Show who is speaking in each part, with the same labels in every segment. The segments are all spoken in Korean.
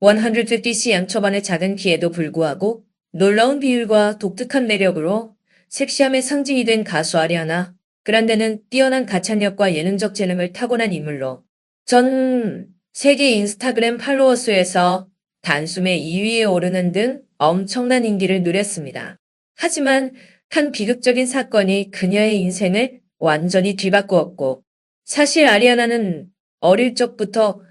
Speaker 1: 150cm 초반의 작은 키에도 불구하고 놀라운 비율과 독특한 매력으로 섹시함의 상징이 된 가수 아리아나 그란데는 뛰어난 가창력과 예능적 재능을 타고난 인물로 전 세계 인스타그램 팔로워 수에서 단숨에 2위에 오르는 등 엄청난 인기를 누렸습니다. 하지만 한 비극적인 사건이 그녀의 인생을 완전히 뒤바꾸었고 사실 아리아나는 어릴 적부터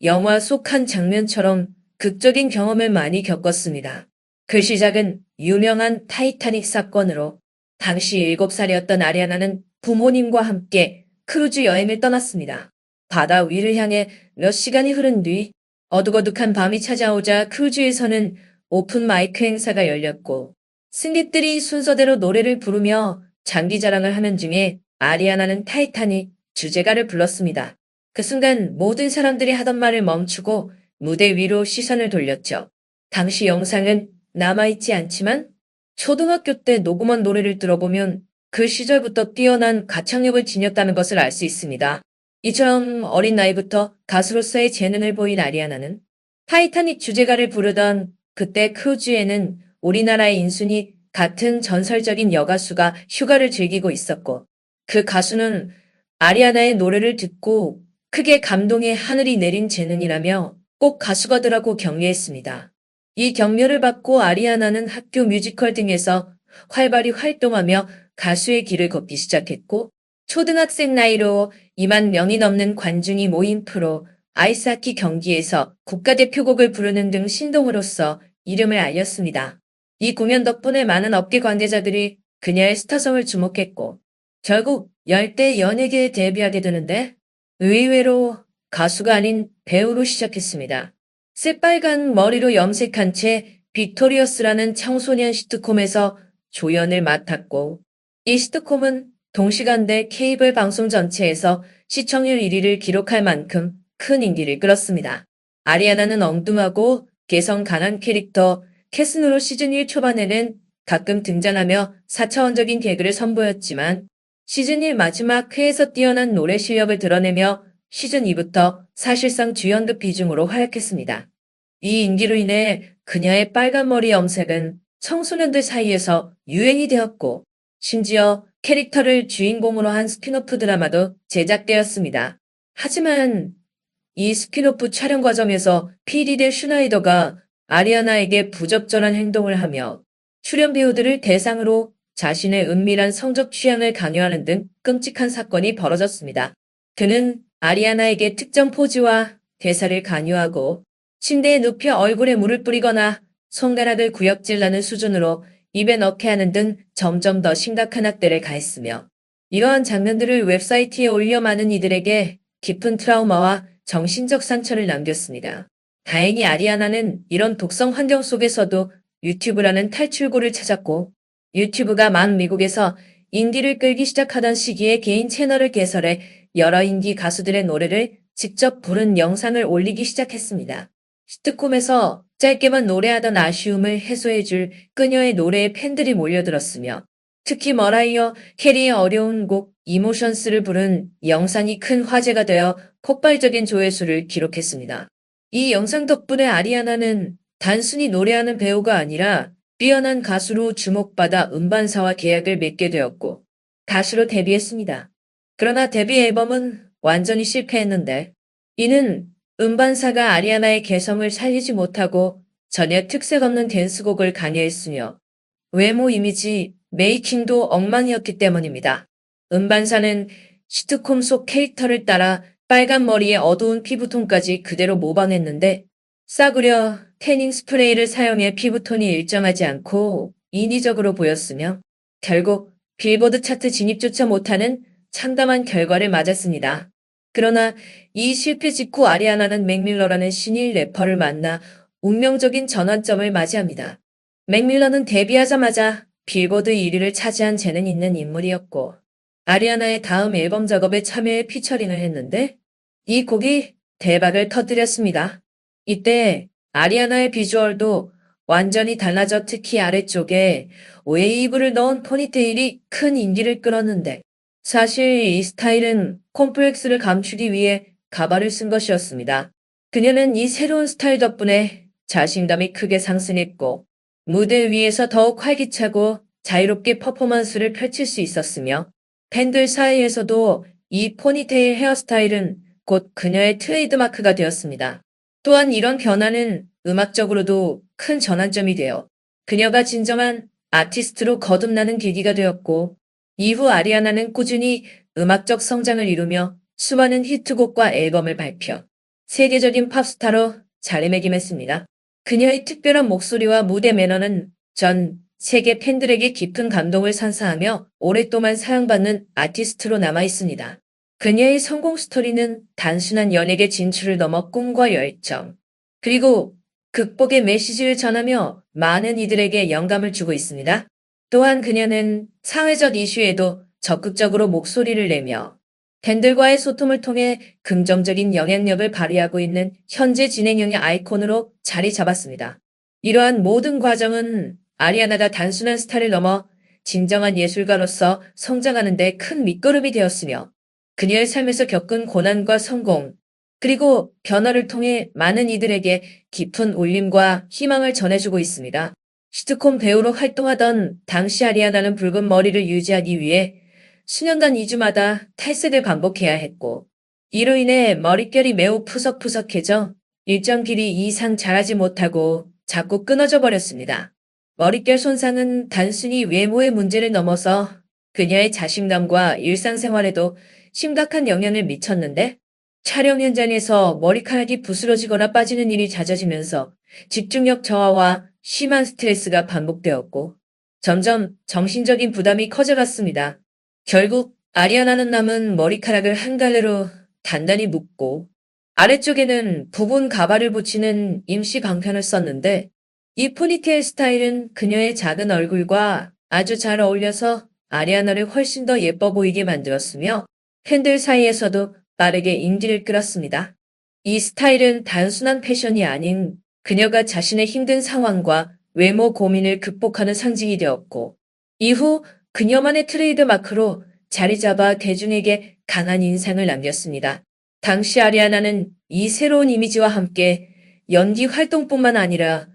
Speaker 1: 영화 속 한 장면처럼 극적인 경험을 많이 겪었습니다. 그 시작은 유명한 타이타닉 사건으로 당시 7살이었던 아리아나는 부모님과 함께 크루즈 여행을 떠났습니다. 바다 위를 향해 몇 시간이 흐른 뒤 어둑어둑한 밤이 찾아오자 크루즈에서는 오픈 마이크 행사가 열렸고 승객들이 순서대로 노래를 부르며 장기자랑을 하는 중에 아리아나는 타이타닉 주제가를 불렀습니다. 그 순간 모든 사람들이 하던 말을 멈추고 무대 위로 시선을 돌렸죠. 당시 영상은 남아있지 않지만 초등학교 때 녹음한 노래를 들어보면 그 시절부터 뛰어난 가창력을 지녔다는 것을 알 수 있습니다. 이처럼 어린 나이부터 가수로서의 재능을 보인 아리아나는 타이타닉 주제가를 부르던 그때 크루즈에는 우리나라의 인순이 같은 전설적인 여가수가 휴가를 즐기고 있었고 그 가수는 아리아나의 노래를 듣고 크게 감동의 하늘이 내린 재능이라며 꼭 가수가 되라고 격려했습니다. 이 격려를 받고 아리아나는 학교 뮤지컬 등에서 활발히 활동하며 가수의 길을 걷기 시작했고 초등학생 나이로 2만 명이 넘는 관중이 모인 프로 아이스하키 경기에서 국가대표곡을 부르는 등 신동으로서 이름을 알렸습니다. 이 공연 덕분에 많은 업계 관계자들이 그녀의 스타성을 주목했고 결국 열대 연예계에 데뷔하게 되는데 의외로 가수가 아닌 배우로 시작했습니다. 새빨간 머리로 염색한 채 빅토리어스라는 청소년 시트콤에서 조연을 맡았고 이 시트콤은 동시간대 케이블 방송 전체에서 시청률 1위를 기록할 만큼 큰 인기를 끌었습니다. 아리아나는 엉뚱하고 개성 강한 캐릭터 캐슨으로 시즌 1 초반에는 가끔 등장하며 4차원적인 개그를 선보였지만 시즌 1 마지막 회에서 뛰어난 노래 실력을 드러내며 시즌 2부터 사실상 주연급 비중으로 활약했습니다. 이 인기로 인해 그녀의 빨간 머리 염색은 청소년들 사이에서 유행이 되었고 심지어 캐릭터를 주인공으로 한 스핀오프 드라마도 제작되었습니다. 하지만 이 스핀오프 촬영 과정에서 피디대 슈나이더가 아리아나에게 부적절한 행동을 하며 출연 배우들을 대상으로 자신의 은밀한 성적 취향을 강요하는 등 끔찍한 사건이 벌어졌습니다. 그는 아리아나에게 특정 포즈와 대사를 강요하고 침대에 눕혀 얼굴에 물을 뿌리거나 손가락을 구역질하는 수준으로 입에 넣게 하는 등 점점 더 심각한 학대를 가했으며 이러한 장면들을 웹사이트에 올려 많은 이들에게 깊은 트라우마와 정신적 상처를 남겼습니다. 다행히 아리아나는 이런 독성 환경 속에서도 유튜브라는 탈출구를 찾았고 유튜브가 막 미국에서 인기를 끌기 시작하던 시기에 개인 채널을 개설해 여러 인기 가수들의 노래를 직접 부른 영상을 올리기 시작했습니다. 시트콤에서 짧게만 노래하던 아쉬움을 해소해줄 그녀의 노래에 팬들이 몰려들었으며 특히 머라이어 캐리의 어려운 곡 이모션스를 부른 영상이 큰 화제가 되어 폭발적인 조회수를 기록했습니다. 이 영상 덕분에 아리아나는 단순히 노래하는 배우가 아니라 뛰어난 가수로 주목받아 음반사와 계약을 맺게 되었고 가수로 데뷔했습니다. 그러나 데뷔 앨범은 완전히 실패했는데 이는 음반사가 아리아나의 개성을 살리지 못하고 전혀 특색 없는 댄스곡을 강요했으며 외모 이미지, 메이킹도 엉망이었기 때문입니다. 음반사는 시트콤 속 캐릭터를 따라 빨간 머리에 어두운 피부톤까지 그대로 모방했는데 싸구려 태닝 스프레이를 사용해 피부톤이 일정하지 않고 인위적으로 보였으며 결국 빌보드 차트 진입조차 못하는 참담한 결과를 맞았습니다. 그러나 이 실패 직후 아리아나는 맥밀러라는 신인 래퍼를 만나 운명적인 전환점을 맞이합니다. 맥밀러는 데뷔하자마자 빌보드 1위를 차지한 재능 있는 인물이었고 아리아나의 다음 앨범 작업에 참여해 피처링을 했는데 이 곡이 대박을 터뜨렸습니다. 이때 아리아나의 비주얼도 완전히 달라져 특히 아래쪽에 웨이브를 넣은 포니테일이 큰 인기를 끌었는데 사실 이 스타일은 콤플렉스를 감추기 위해 가발을 쓴 것이었습니다. 그녀는 이 새로운 스타일 덕분에 자신감이 크게 상승했고 무대 위에서 더욱 활기차고 자유롭게 퍼포먼스를 펼칠 수 있었으며 팬들 사이에서도 이 포니테일 헤어스타일은 곧 그녀의 트레이드마크가 되었습니다. 또한 이런 변화는 음악적으로도 큰 전환점이 되어 그녀가 진정한 아티스트로 거듭나는 계기가 되었고 이후 아리아나는 꾸준히 음악적 성장을 이루며 수많은 히트곡과 앨범을 발표, 세계적인 팝스타로 자리매김했습니다. 그녀의 특별한 목소리와 무대 매너는 전 세계 팬들에게 깊은 감동을 선사하며 오랫동안 사랑받는 아티스트로 남아있습니다. 그녀의 성공 스토리는 단순한 연예계 진출을 넘어 꿈과 열정, 그리고 극복의 메시지를 전하며 많은 이들에게 영감을 주고 있습니다. 또한 그녀는 사회적 이슈에도 적극적으로 목소리를 내며 팬들과의 소통을 통해 긍정적인 영향력을 발휘하고 있는 현재 진행형의 아이콘으로 자리 잡았습니다. 이러한 모든 과정은 아리아나가 단순한 스타를 넘어 진정한 예술가로서 성장하는 데 큰 밑거름이 되었으며 그녀의 삶에서 겪은 고난과 성공, 그리고 변화를 통해 많은 이들에게 깊은 울림과 희망을 전해주고 있습니다. 시트콤 배우로 활동하던 당시 아리아나는 붉은 머리를 유지하기 위해 수년간 2주마다 탈색을 반복해야 했고 이로 인해 머릿결이 매우 푸석푸석해져 일정 길이 이상 자라지 못하고 자꾸 끊어져 버렸습니다. 머릿결 손상은 단순히 외모의 문제를 넘어서 그녀의 자신감과 일상생활에도 심각한 영향을 미쳤는데 촬영 현장에서 머리카락이 부스러지거나 빠지는 일이 잦아지면서 집중력 저하와 심한 스트레스가 반복되었고 점점 정신적인 부담이 커져갔습니다. 결국 아리아나는 남은 머리카락을 한 갈래로 단단히 묶고 아래쪽에는 부분 가발을 붙이는 임시 방편을 썼는데 이 포니테일 스타일은 그녀의 작은 얼굴과 아주 잘 어울려서 아리아나를 훨씬 더 예뻐 보이게 만들었으며 팬들 사이에서도 빠르게 인기를 끌었습니다. 이 스타일은 단순한 패션이 아닌 그녀가 자신의 힘든 상황과 외모 고민을 극복하는 상징이 되었고 이후 그녀만의 트레이드 마크로 자리 잡아 대중에게 강한 인상을 남겼습니다. 당시 아리아나는 이 새로운 이미지와 함께 연기 활동뿐만 아니라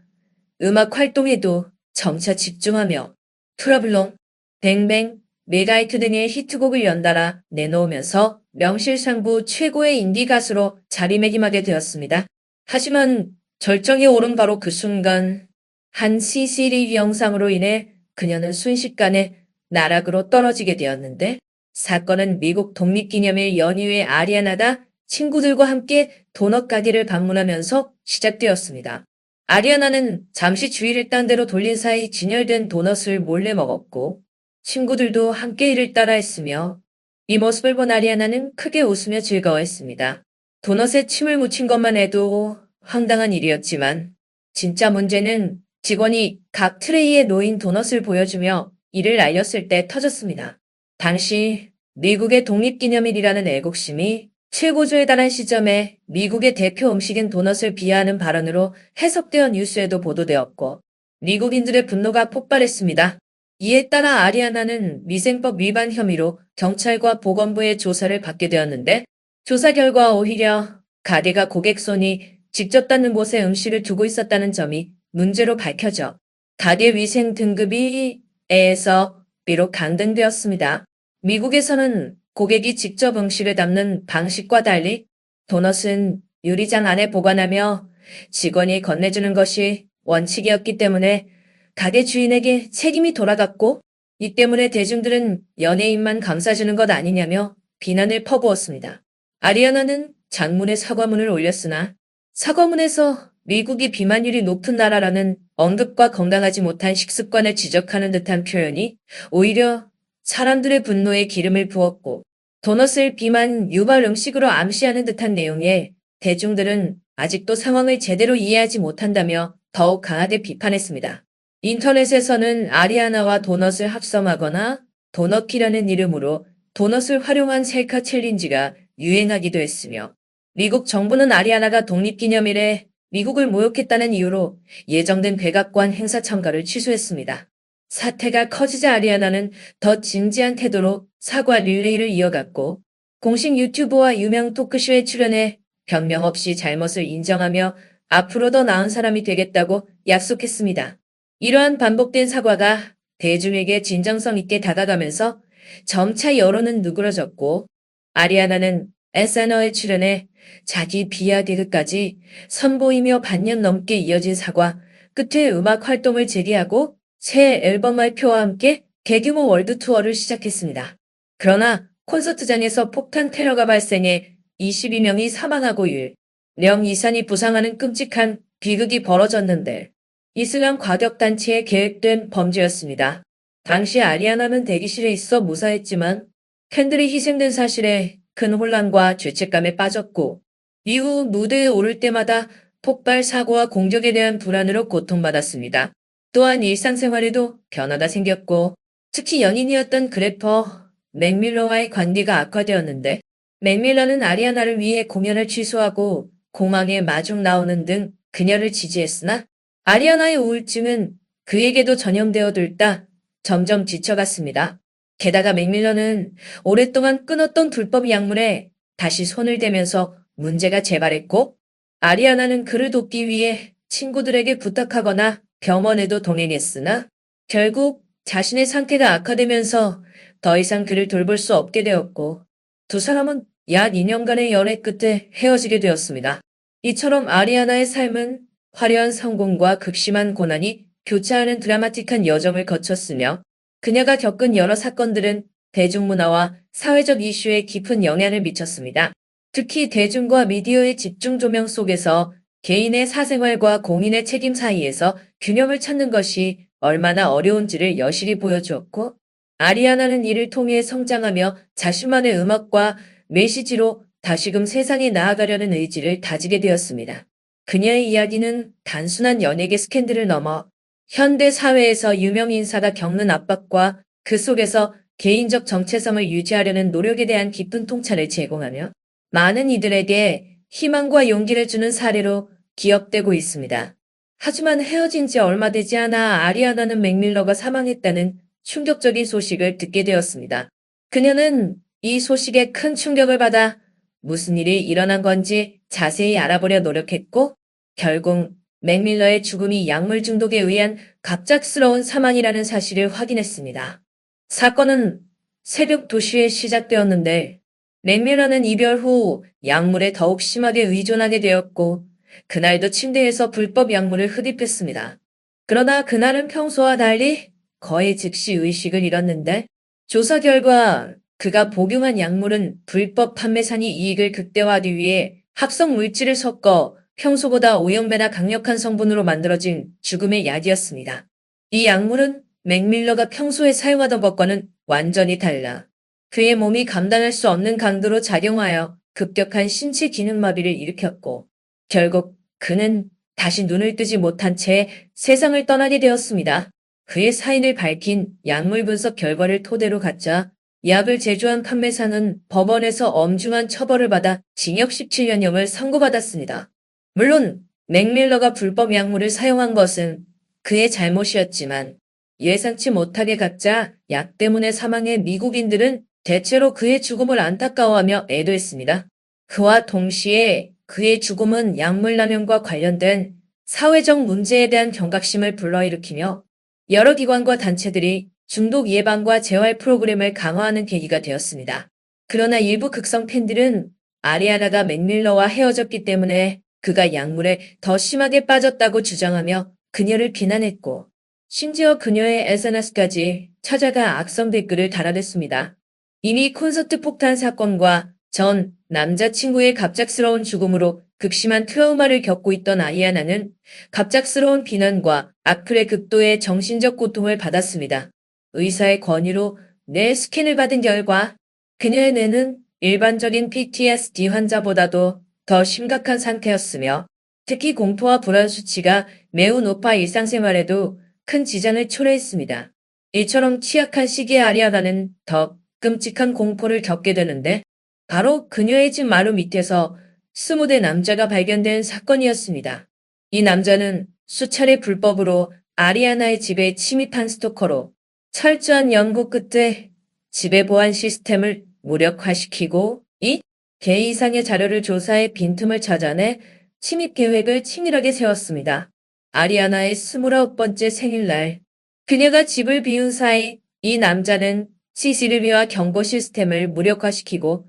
Speaker 1: 음악 활동에도 점차 집중하며 트러블롱, 뱅뱅, 메가히트 등의 히트곡을 연달아 내놓으면서 명실상부 최고의 인디 가수로 자리매김하게 되었습니다. 하지만 절정에 오른 바로 그 순간 한 CCTV 영상으로 인해 그녀는 순식간에 나락으로 떨어지게 되었는데 사건은 미국 독립기념일 연휴에 아리아나가 친구들과 함께 도넛 가게를 방문하면서 시작되었습니다. 아리아나는 잠시 주의를 딴 데로 돌린 사이 진열된 도넛을 몰래 먹었고 친구들도 함께 이를 따라했으며 이 모습을 본 아리아나는 크게 웃으며 즐거워했습니다. 도넛에 침을 묻힌 것만 해도 황당한 일이었지만 진짜 문제는 직원이 각 트레이에 놓인 도넛을 보여주며 이를 알렸을 때 터졌습니다. 당시 미국의 독립기념일이라는 애국심이 최고조에 달한 시점에 미국의 대표 음식인 도넛을 비하하는 발언으로 해석되어 뉴스에도 보도되었고 미국인들의 분노가 폭발했습니다. 이에 따라 아리아나는 위생법 위반 혐의로 경찰과 보건부의 조사를 받게 되었는데 조사 결과 오히려 가게가 고객 손이 직접 닿는 곳에 음식을 두고 있었다는 점이 문제로 밝혀져 가게 위생 등급이 A에서 B로 강등되었습니다. 미국에서는 고객이 직접 음식을 담는 방식과 달리 도넛은 유리장 안에 보관하며 직원이 건네주는 것이 원칙이었기 때문에 가게 주인에게 책임이 돌아갔고 이 때문에 대중들은 연예인만 감싸주는 것 아니냐며 비난을 퍼부었습니다. 아리아나는 장문의 사과문을 올렸으나 사과문에서 미국이 비만율이 높은 나라라는 언급과 건강하지 못한 식습관을 지적하는 듯한 표현이 오히려 사람들의 분노에 기름을 부었고 도넛을 비만 유발 음식으로 암시하는 듯한 내용에 대중들은 아직도 상황을 제대로 이해하지 못한다며 더욱 강하게 비판했습니다. 인터넷에서는 아리아나와 도넛을 합성하거나 도넛키라는 이름으로 도넛을 활용한 셀카 챌린지가 유행하기도 했으며 미국 정부는 아리아나가 독립기념일에 미국을 모욕했다는 이유로 예정된 백악관 행사 참가를 취소했습니다. 사태가 커지자 아리아나는 더 진지한 태도로 사과 릴레이를 이어갔고 공식 유튜브와 유명 토크쇼에 출연해 변명 없이 잘못을 인정하며 앞으로 더 나은 사람이 되겠다고 약속했습니다. 이러한 반복된 사과가 대중에게 진정성 있게 다가가면서 점차 여론은 누그러졌고 아리아나는 SNL에 출연해 자기 비하 개그까지 선보이며 반년 넘게 이어진 사과 끝에 음악 활동을 재개하고 새 앨범 발표와 함께 대규모 월드 투어를 시작했습니다. 그러나 콘서트장에서 폭탄 테러가 발생해 22명이 사망하고 1명 이상이 부상하는 끔찍한 비극이 벌어졌는데 이슬람 과격단체에 계획된 범죄였습니다. 당시 아리아나는 대기실에 있어 무사했지만 팬들이 희생된 사실에 큰 혼란과 죄책감에 빠졌고 이후 무대에 오를 때마다 폭발 사고와 공격에 대한 불안으로 고통받았습니다. 또한 일상생활에도 변화가 생겼고 특히 연인이었던 그래퍼 맥밀러와의 관계가 악화되었는데 맥밀러는 아리아나를 위해 공연을 취소하고 공항에 마중 나오는 등 그녀를 지지했으나 아리아나의 우울증은 그에게도 전염되어 들다 점점 지쳐갔습니다. 게다가 맥밀러는 오랫동안 끊었던 불법 약물에 다시 손을 대면서 문제가 재발했고 아리아나는 그를 돕기 위해 친구들에게 부탁하거나 병원에도 동행했으나 결국 자신의 상태가 악화되면서 더 이상 그를 돌볼 수 없게 되었고 두 사람은 약 2년간의 연애 끝에 헤어지게 되었습니다. 이처럼 아리아나의 삶은 화려한 성공과 극심한 고난이 교차하는 드라마틱한 여정을 거쳤으며 그녀가 겪은 여러 사건들은 대중문화와 사회적 이슈에 깊은 영향을 미쳤습니다. 특히 대중과 미디어의 집중 조명 속에서 개인의 사생활과 공인의 책임 사이에서 균형을 찾는 것이 얼마나 어려운지를 여실히 보여주었고 아리아나는 이를 통해 성장하며 자신만의 음악과 메시지로 다시금 세상에 나아가려는 의지를 다지게 되었습니다. 그녀의 이야기는 단순한 연예계 스캔들을 넘어 현대 사회에서 유명 인사가 겪는 압박과 그 속에서 개인적 정체성을 유지하려는 노력에 대한 깊은 통찰을 제공하며 많은 이들에게 희망과 용기를 주는 사례로 기억되고 있습니다. 하지만 헤어진 지 얼마 되지 않아 아리아나는 맥밀러가 사망했다는 충격적인 소식을 듣게 되었습니다. 그녀는 이 소식에 큰 충격을 받아 무슨 일이 일어난 건지 자세히 알아보려 노력했고 결국 맥밀러의 죽음이 약물 중독에 의한 갑작스러운 사망이라는 사실을 확인했습니다. 사건은 새벽 2시에 시작되었는데 맥밀러는 이별 후 약물에 더욱 심하게 의존하게 되었고 그날도 침대에서 불법 약물을 흡입했습니다. 그러나 그날은 평소와 달리 거의 즉시 의식을 잃었는데 조사 결과 그가 복용한 약물은 불법 판매산이 이익을 극대화하기 위해 합성 물질을 섞어 평소보다 5영배나 강력한 성분으로 만들어진 죽음의 약이었습니다. 이 약물은 맥밀러가 평소에 사용하던 것과는 완전히 달라 그의 몸이 감당할 수 없는 강도로 작용하여 급격한 신체 기능 마비를 일으켰고 결국 그는 다시 눈을 뜨지 못한 채 세상을 떠나게 되었습니다. 그의 사인을 밝힌 약물 분석 결과를 토대로 갖자 약을 제조한 판매사는 법원에서 엄중한 처벌을 받아 징역 17년형을 선고받았습니다. 물론 맥밀러가 불법 약물을 사용한 것은 그의 잘못이었지만 예상치 못하게 갖자 약 때문에 사망해 미국인들은 대체로 그의 죽음을 안타까워하며 애도했습니다. 그와 동시에 그의 죽음은 약물 남용과 관련된 사회적 문제에 대한 경각심을 불러일으키며 여러 기관과 단체들이 중독 예방과 재활 프로그램을 강화하는 계기가 되었습니다. 그러나 일부 극성 팬들은 아리아나가 맥밀러와 헤어졌기 때문에 그가 약물에 더 심하게 빠졌다고 주장하며 그녀를 비난했고 심지어 그녀의 SNS까지 찾아가 악성 댓글을 달아댔습니다. 이미 콘서트 폭탄 사건과 전 남자친구의 갑작스러운 죽음으로 극심한 트라우마를 겪고 있던 아리아나는 갑작스러운 비난과 악플의 극도의 정신적 고통을 받았습니다. 의사의 권유로 뇌 스캔을 받은 결과 그녀의 뇌는 일반적인 PTSD 환자보다도 더 심각한 상태였으며 특히 공포와 불안 수치가 매우 높아 일상생활에도 큰 지장을 초래했습니다. 이처럼 취약한 시기에 아리아나는 더 끔찍한 공포를 겪게 되는데 바로 그녀의 집 마루 밑에서 20대 남자가 발견된 사건이었습니다. 이 남자는 수차례 불법으로 아리아나의 집에 침입한 스토커로 철저한 연구 끝에 지배 보안 시스템을 무력화시키고 이 개 이상의 자료를 조사해 빈틈을 찾아내 침입 계획을 치밀하게 세웠습니다. 아리아나의 29번째 생일날, 그녀가 집을 비운 사이 이 남자는 CCTV와 경보 시스템을 무력화시키고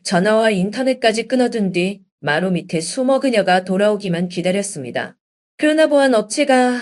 Speaker 1: 전화와 인터넷까지 끊어둔 뒤 마루 밑에 숨어 그녀가 돌아오기만 기다렸습니다. 그러나 보안 업체가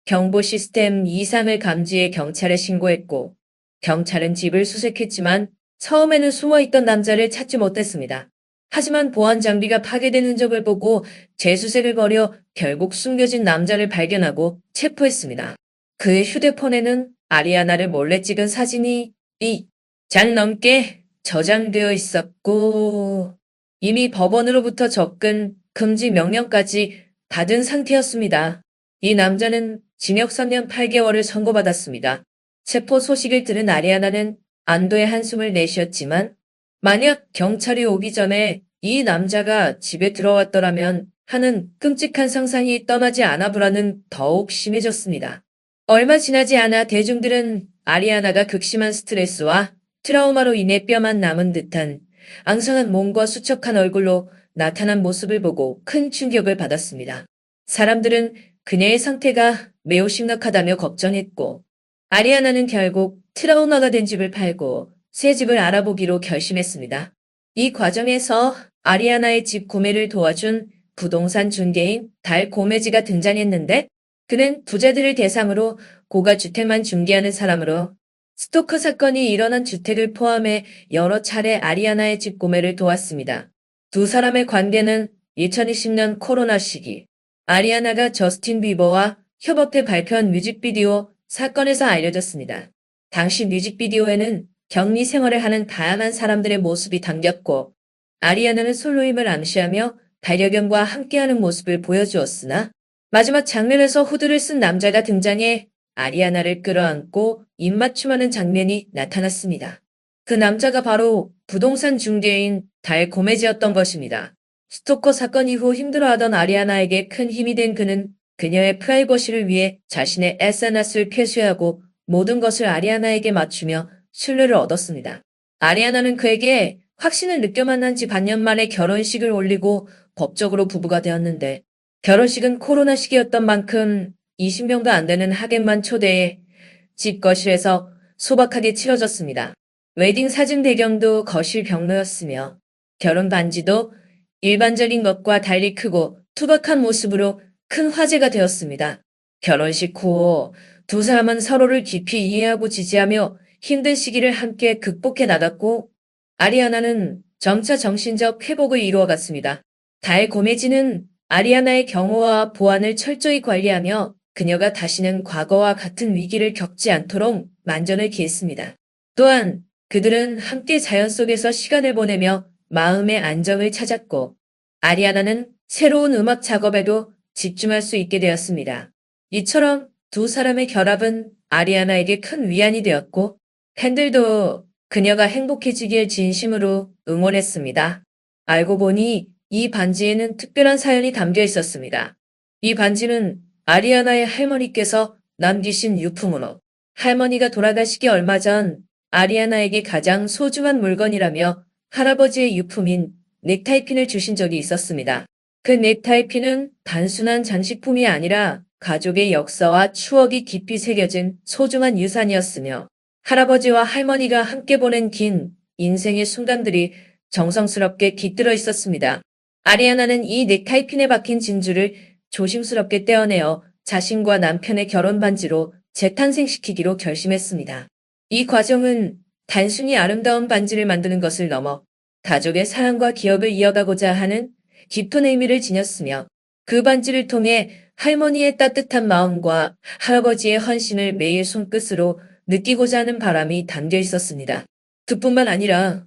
Speaker 1: 경보 시스템 이상을 감지해 경찰에 신고했고 경찰은 집을 수색했지만 처음에는 숨어있던 남자를 찾지 못했습니다. 하지만 보안 장비가 파괴된 흔적을 보고 재수색을 벌여 결국 숨겨진 남자를 발견하고 체포했습니다. 그의 휴대폰에는 아리아나를 몰래 찍은 사진이 2장 넘게 저장되어 있었고 이미 법원으로부터 접근 금지 명령까지 받은 상태였습니다. 이 남자는 징역 3년 8개월을 선고받았습니다. 체포 소식을 들은 아리아나는 안도의 한숨을 내쉬었지만 만약 경찰이 오기 전에 이 남자가 집에 들어왔더라면 하는 끔찍한 상상이 떠나지 않아 불안은 더욱 심해졌습니다. 얼마 지나지 않아 대중들은 아리아나가 극심한 스트레스와 트라우마로 인해 뼈만 남은 듯한 앙상한 몸과 수척한 얼굴로 나타난 모습을 보고 큰 충격을 받았습니다. 사람들은 그녀의 상태가 매우 심각하다며 걱정했고 아리아나는 결국 트라우마가 된 집을 팔고 새 집을 알아보기로 결심했습니다. 이 과정에서 아리아나의 집 구매를 도와준 부동산 중개인 달고메지가 등장했는데 그는 부자들을 대상으로 고가 주택만 중개하는 사람으로 스토커 사건이 일어난 주택을 포함해 여러 차례 아리아나의 집 구매를 도왔습니다. 두 사람의 관계는 2020년 코로나 시기 아리아나가 저스틴 비버와 협업해 발표한 뮤직비디오 사건에서 알려졌습니다. 당시 뮤직비디오에는 격리 생활을 하는 다양한 사람들의 모습이 담겼고 아리아나는 솔로임을 암시하며 반려견과 함께하는 모습을 보여주었으나 마지막 장면에서 후드를 쓴 남자가 등장해 아리아나를 끌어안고 입맞춤하는 장면이 나타났습니다. 그 남자가 바로 부동산 중개인 달고메지였던 것입니다. 스토커 사건 이후 힘들어하던 아리아나에게 큰 힘이 된 그는 그녀의 프라이버시를 위해 자신의 SNS를 폐쇄하고 모든 것을 아리아나에게 맞추며 신뢰를 얻었습니다. 아리아나는 그에게 확신을 느껴 만난 지 반년 만에 결혼식을 올리고 법적으로 부부가 되었는데 결혼식은 코로나 시기였던 만큼 20명도 안 되는 하객만 초대해 집 거실에서 소박하게 치러졌습니다. 웨딩 사진 배경도 거실 벽로였으며 결혼 반지도 일반적인 것과 달리 크고 투박한 모습으로 큰 화제가 되었습니다. 결혼식 후 두 사람은 서로를 깊이 이해하고 지지하며 힘든 시기를 함께 극복해 나갔고 아리아나는 점차 정신적 회복을 이루어갔습니다. 달고메지는 아리아나의 경호와 보안을 철저히 관리하며 그녀가 다시는 과거와 같은 위기를 겪지 않도록 만전을 기했습니다. 또한 그들은 함께 자연 속에서 시간을 보내며 마음의 안정을 찾았고 아리아나는 새로운 음악 작업에도 집중할 수 있게 되었습니다. 이처럼 두 사람의 결합은 아리아나에게 큰 위안이 되었고 팬들도 그녀가 행복해지길 진심으로 응원했습니다. 알고 보니 이 반지에는 특별한 사연이 담겨 있었습니다. 이 반지는 아리아나의 할머니께서 남기신 유품으로 할머니가 돌아가시기 얼마 전 아리아나에게 가장 소중한 물건이라며 할아버지의 유품인 넥타이핀을 주신 적이 있었습니다. 그 넥타이핀은 단순한 장식품이 아니라 가족의 역사와 추억이 깊이 새겨진 소중한 유산이었으며 할아버지와 할머니가 함께 보낸 긴 인생의 순간들이 정성스럽게 깃들어 있었습니다. 아리아나는 이 넥타이핀에 박힌 진주를 조심스럽게 떼어내어 자신과 남편의 결혼 반지로 재탄생시키기로 결심했습니다. 이 과정은 단순히 아름다운 반지를 만드는 것을 넘어 가족의 사랑과 기억을 이어가고자 하는 깊은 의미를 지녔으며 그 반지를 통해 할머니의 따뜻한 마음과 할아버지의 헌신을 매일 손끝으로 느끼고자 하는 바람이 담겨 있었습니다. 그뿐만 아니라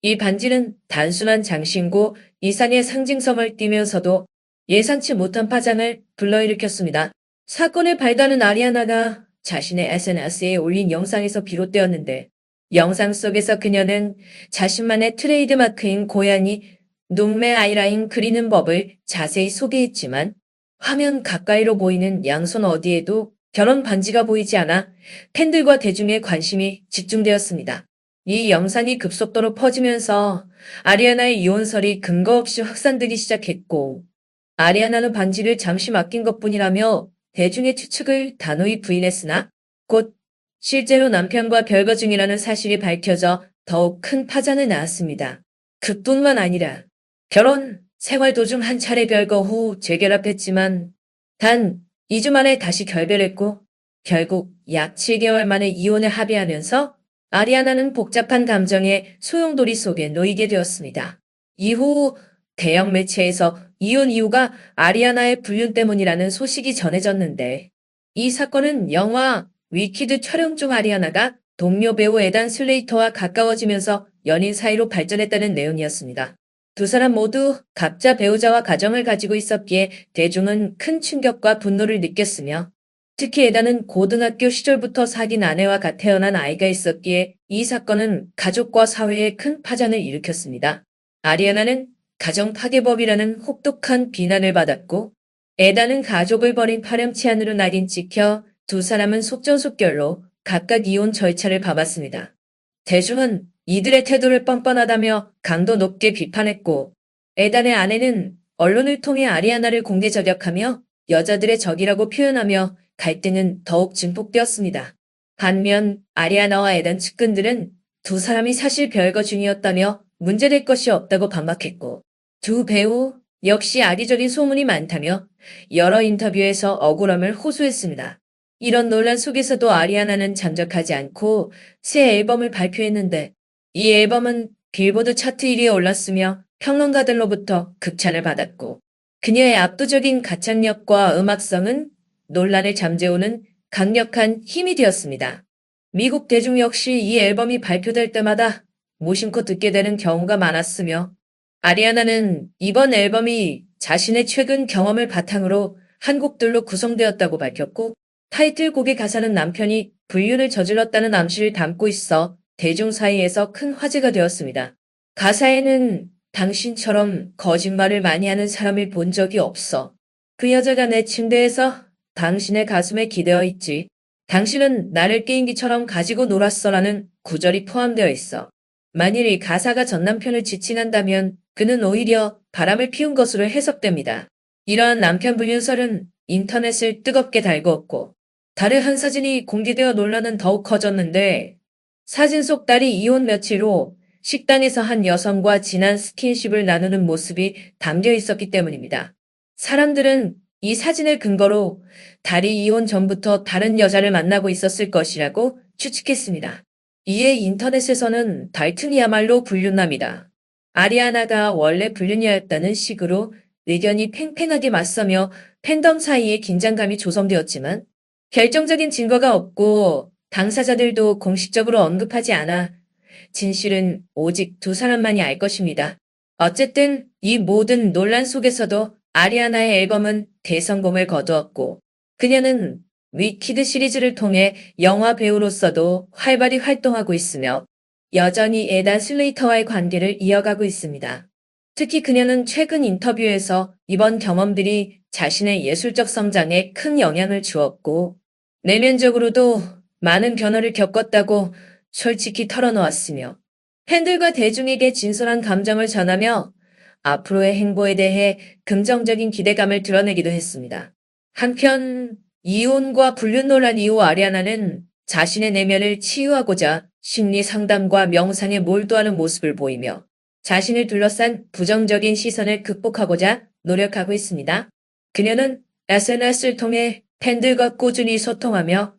Speaker 1: 이 반지는 단순한 장신고 이산의 상징성을 띠면서도 예상치 못한 파장을 불러일으켰습니다. 사건의 발단은 아리아나가 자신의 SNS에 올린 영상에서 비롯되었는데 영상 속에서 그녀는 자신만의 트레이드마크인 고양이 눈매 아이라인 그리는 법을 자세히 소개했지만 화면 가까이로 보이는 양손 어디에도 결혼 반지가 보이지 않아 팬들과 대중의 관심이 집중되었습니다. 이 영상이 급속도로 퍼지면서 아리아나의 이혼설이 근거 없이 확산되기 시작했고, 아리아나는 반지를 잠시 맡긴 것뿐이라며 대중의 추측을 단호히 부인했으나 곧 실제로 남편과 별거 중이라는 사실이 밝혀져 더욱 큰 파장을 낳았습니다. 그뿐만 아니라 결혼 생활 도중 한 차례 별거 후 재결합했지만 단 2주 만에 다시 결별했고 결국 약 7개월 만에 이혼을 합의하면서 아리아나는 복잡한 감정의 소용돌이 속에 놓이게 되었습니다. 이후 대형 매체에서 이혼 이유가 아리아나의 불륜 때문이라는 소식이 전해졌는데 이 사건은 영화 위키드 촬영 중 아리아나가 동료 배우 에단 슬레이터와 가까워지면서 연인 사이로 발전했다는 내용이었습니다. 두 사람 모두 각자 배우자와 가정을 가지고 있었기에 대중은 큰 충격과 분노를 느꼈으며 특히 에단은 고등학교 시절부터 사귄 아내와 태어난 아이가 있었기에 이 사건은 가족과 사회에 큰 파장을 일으켰습니다. 아리아나는 가정 파괴법이라는 혹독한 비난을 받았고 에단은 가족을 버린 파렴치한으로 낙인 찍혀 두 사람은 속전속결로 각각 이혼 절차를 밟았습니다. 대중은 이들의 태도를 뻔뻔하다며 강도 높게 비판했고 에단의 아내는 언론을 통해 아리아나를 공개 저격하며 여자들의 적이라고 표현하며 갈등은 더욱 증폭되었습니다. 반면 아리아나와 에단 측근들은 두 사람이 사실 별거 중이었다며 문제될 것이 없다고 반박했고 두 배우 역시 악의적인 소문이 많다며 여러 인터뷰에서 억울함을 호소했습니다. 이런 논란 속에서도 아리아나는 잠적하지 않고 새 앨범을 발표했는데 이 앨범은 빌보드 차트 1위에 올랐으며 평론가들로부터 극찬을 받았고 그녀의 압도적인 가창력과 음악성은 논란을 잠재우는 강력한 힘이 되었습니다. 미국 대중 역시 이 앨범이 발표될 때마다 무심코 듣게 되는 경우가 많았으며 아리아나는 이번 앨범이 자신의 최근 경험을 바탕으로 한 곡들로 구성되었다고 밝혔고 타이틀곡의 가사는 남편이 불륜을 저질렀다는 암시를 담고 있어 대중 사이에서 큰 화제가 되었습니다. 가사에는 당신처럼 거짓말을 많이 하는 사람을 본 적이 없어. 그 여자가 내 침대에서 당신의 가슴에 기대어 있지. 당신은 나를 게임기처럼 가지고 놀았어라는 구절이 포함되어 있어. 만일 이 가사가 전 남편을 지칭한다면 그는 오히려 바람을 피운 것으로 해석됩니다. 이러한 남편 불륜설은 인터넷을 뜨겁게 달구었고 달의 한 사진이 공개되어 논란은 더욱 커졌는데 사진 속 딸이 이혼 며칠 후 식당에서 한 여성과 진한 스킨십을 나누는 모습이 담겨 있었기 때문입니다. 사람들은 이 사진을 근거로 달이 이혼 전부터 다른 여자를 만나고 있었을 것이라고 추측했습니다. 이에 인터넷에서는 달튼이야말로 불륜남이다. 아리아나가 원래 불륜이었다는 식으로 의견이 팽팽하게 맞서며 팬덤 사이에 긴장감이 조성되었지만 결정적인 증거가 없고 당사자들도 공식적으로 언급하지 않아 진실은 오직 두 사람만이 알 것입니다. 어쨌든 이 모든 논란 속에서도 아리아나의 앨범은 대성공을 거두었고 그녀는 위키드 시리즈를 통해 영화 배우로서도 활발히 활동하고 있으며 여전히 에단 슬레이터와의 관계를 이어가고 있습니다. 특히 그녀는 최근 인터뷰에서 이번 경험들이 자신의 예술적 성장에 큰 영향을 주었고 내면적으로도 많은 변화를 겪었다고 솔직히 털어놓았으며 팬들과 대중에게 진솔한 감정을 전하며 앞으로의 행보에 대해 긍정적인 기대감을 드러내기도 했습니다. 한편 이혼과 불륜 논란 이후 아리아나는 자신의 내면을 치유하고자 심리 상담과 명상에 몰두하는 모습을 보이며 자신을 둘러싼 부정적인 시선을 극복하고자 노력하고 있습니다. 그녀는 SNS를 통해 팬들과 꾸준히 소통하며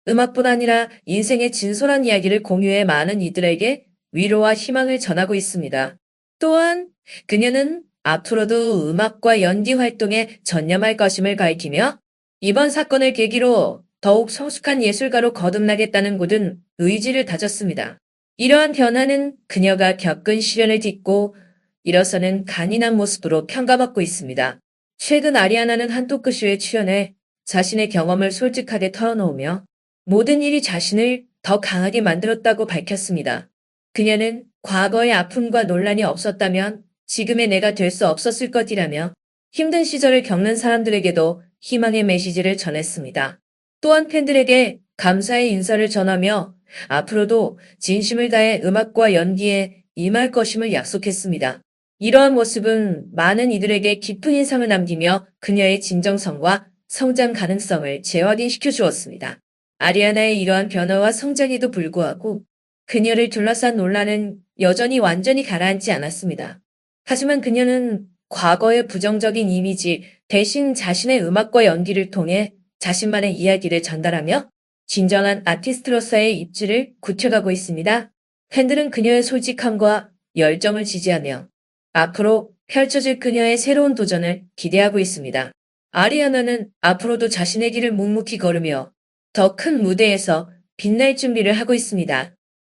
Speaker 1: 음악뿐 아니라 인생의 진솔한 이야기를 공유해 많은 이들에게 위로와 희망을 전하고 있습니다. 또한 그녀는 앞으로도 음악과 연기 활동에 전념할 것임을 밝히며 이번 사건을 계기로 더욱 성숙한 예술가로 거듭나겠다는 굳은 의지를 다졌습니다. 이러한 변화는 그녀가 겪은 시련을 딛고 일어서는 간인한 모습으로 평가받고 있습니다. 최근 아리아나는 한 토크쇼에 출연해 자신의 경험을 솔직하게 털어놓으며 모든 일이 자신을 더 강하게 만들었다고 밝혔습니다. 그녀는 과거의 아픔과 논란이 없었다면 지금의 내가 될 수 없었을 것이라며 힘든 시절을 겪는 사람들에게도 희망의 메시지를 전했습니다. 또한 팬들에게 감사의 인사를 전하며 앞으로도 진심을 다해 음악과 연기에 임할 것임을 약속했습니다. 이러한 모습은 많은 이들에게 깊은 인상을 남기며 그녀의 진정성과 성장 가능성을 재확인시켜 주었습니다. 아리아나의 이러한 변화와 성장에도 불구하고 그녀를 둘러싼 논란은 여전히 완전히 가라앉지 않았습니다. 하지만 그녀는 과거의 부정적인 이미지 대신 자신의 음악과 연기를 통해 자신만의 이야기를 전달하며 진정한 아티스트로서의 입지를 굳혀가고 있습니다. 팬들은 그녀의 솔직함과 열정을 지지하며 앞으로 펼쳐질 그녀의 새로운 도전을 기대하고 있습니다. 아리아나는 앞으로도 자신의 길을 묵묵히 걸으며 더 큰 무대에서 빛날 준비를 하고 있습니다.